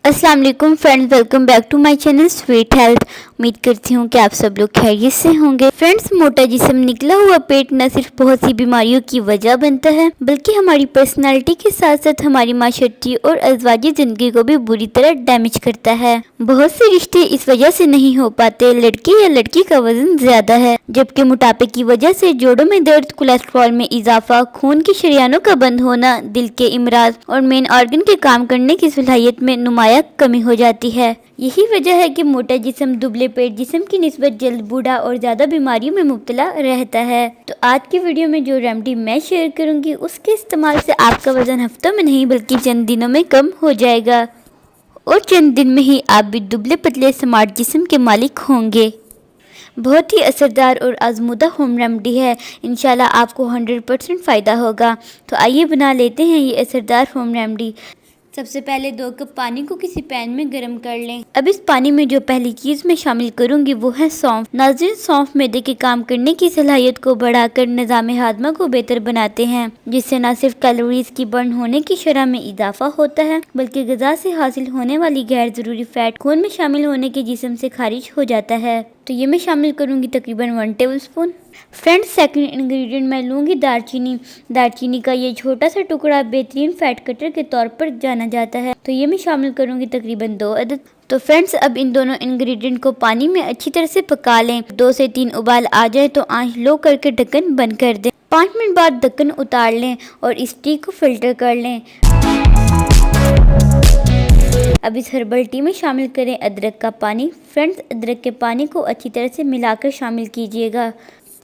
अस्सलाम वालेकुम friends, welcome back to my channel sweet health. उम्मीद करती हूँ कि आप सब लोग खैरियत से होंगे। फ्रेंड्स, मोटा जिस्म, निकला हुआ पेट न सिर्फ बहुत सी बीमारियों की वजह बनता है बल्कि हमारी पर्सनालिटी के साथ साथ हमारी माशरती और अज़वाजी ज़िंदगी को भी बुरी तरह डैमेज करता है। बहुत से रिश्ते इस वजह से नहीं हो पाते। लड़के या लड़की का वजन ज्यादा है, जबकि मोटापे की वजह से जोड़ों में दर्द, कोलेस्ट्रॉल में इजाफा, खून की शरियानों का बंद होना, दिल के इमराज और मेन ऑर्गन के काम करने की सलाहियत में नुमाया कमी हो जाती है। यही वजह है कि मोटा जिस्म दुबले पेट जिस्म की निस्बत जल्द बूढ़ा और ज़्यादा बीमारियों में मुब्तला रहता है। तो आज की वीडियो में जो रेमेडी मैं शेयर करूंगी उसके इस्तेमाल से आपका वजन हफ्तों में नहीं बल्कि चंद दिनों में कम हो जाएगा और चंद दिन में ही आप भी दुबले पतले स्मार्ट जिस्म के मालिक होंगे। बहुत ही असरदार और आजमूदा होम रेमेडी है। इंशाल्लाह आपको 100% फ़ायदा होगा। तो आइए बना लेते हैं ये असरदार होम रेमेडी। सबसे पहले 2 कप पानी को किसी पैन में गर्म कर लें। अब इस पानी में जो पहली चीज़ मैं शामिल करूंगी वो है सौंफ। नाज़रीन, सौंफ मैदे के काम करने की सलाहियत को बढ़ाकर निज़ाम हाजमा को बेहतर बनाते हैं, जिससे न सिर्फ कैलोरीज की बर्न होने की शरह में इजाफा होता है बल्कि ग़िज़ा से हासिल होने वाली गैर ज़रूरी फैट खून में शामिल होने के जिस्म से खारिज हो जाता है। तो ये मैं शामिल करूंगी तकरीबन 1 टेबलस्पून। फ्रेंड्स, सेकंड इंग्रेडिएंट मैं लूँगी दालचीनी। दालचीनी का ये छोटा सा टुकड़ा बेहतरीन फैट कटर के तौर पर जाना जाता है, तो ये मैं शामिल करूँगी तकरीबन 2 अदद। तो फ्रेंड्स, अब इन दोनों इंग्रेडिएंट को पानी में अच्छी तरह से पका लें। 2 से 3 उबाल आ जाए तो आंच लो करके ढक्कन बंद कर दें। 5 मिनट बाद ढक्कन उतार लें और इस टी को फिल्टर कर लें। अब इस हर्बल टी में शामिल करें अदरक का पानी। फ्रेंड्स, अदरक के पानी को अच्छी तरह से मिलाकर शामिल कीजिएगा।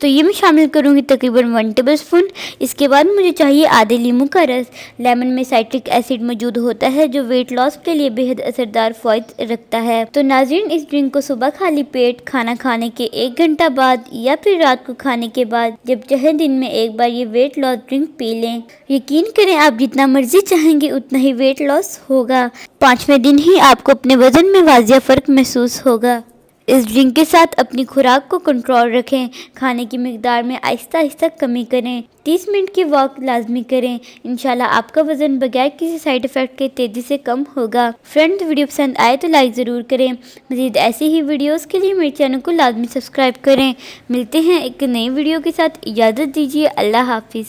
तो ये मैं शामिल करूँगी तकरीबन 1 टेबलस्पून। इसके बाद मुझे चाहिए आधे नींबू का रस। लेमन में साइट्रिक एसिड मौजूद होता है जो वेट लॉस के लिए बेहद असरदार फ़ायदा रखता है। तो नाज़रीन, इस ड्रिंक को सुबह खाली पेट, खाना खाने के 1 घंटा बाद या फिर रात को खाने के बाद, जब चाहे दिन में एक बार ये वेट लॉस ड्रिंक पी लें। यकीन करें, आप जितना मर्जी चाहेंगे उतना ही वेट लॉस होगा। 5वें दिन ही आपको अपने वजन में वाजिया फ़र्क महसूस होगा। इस ड्रिंक के साथ अपनी खुराक को कंट्रोल रखें। खाने की मिकदार में आहिस्ता आहिस्ता कमी करें। 30 मिनट की वॉक लाजमी करें। इंशाल्लाह आपका वजन बगैर किसी साइड इफ़ेक्ट के तेज़ी से कम होगा। फ्रेंड्स, वीडियो पसंद आए तो लाइक ज़रूर करें। मज़ीद ऐसी ही वीडियोस के लिए मेरे चैनल को लाजमी सब्सक्राइब करें। मिलते हैं एक नई वीडियो के साथ। इजाज़त दीजिए। अल्लाह हाफिज़।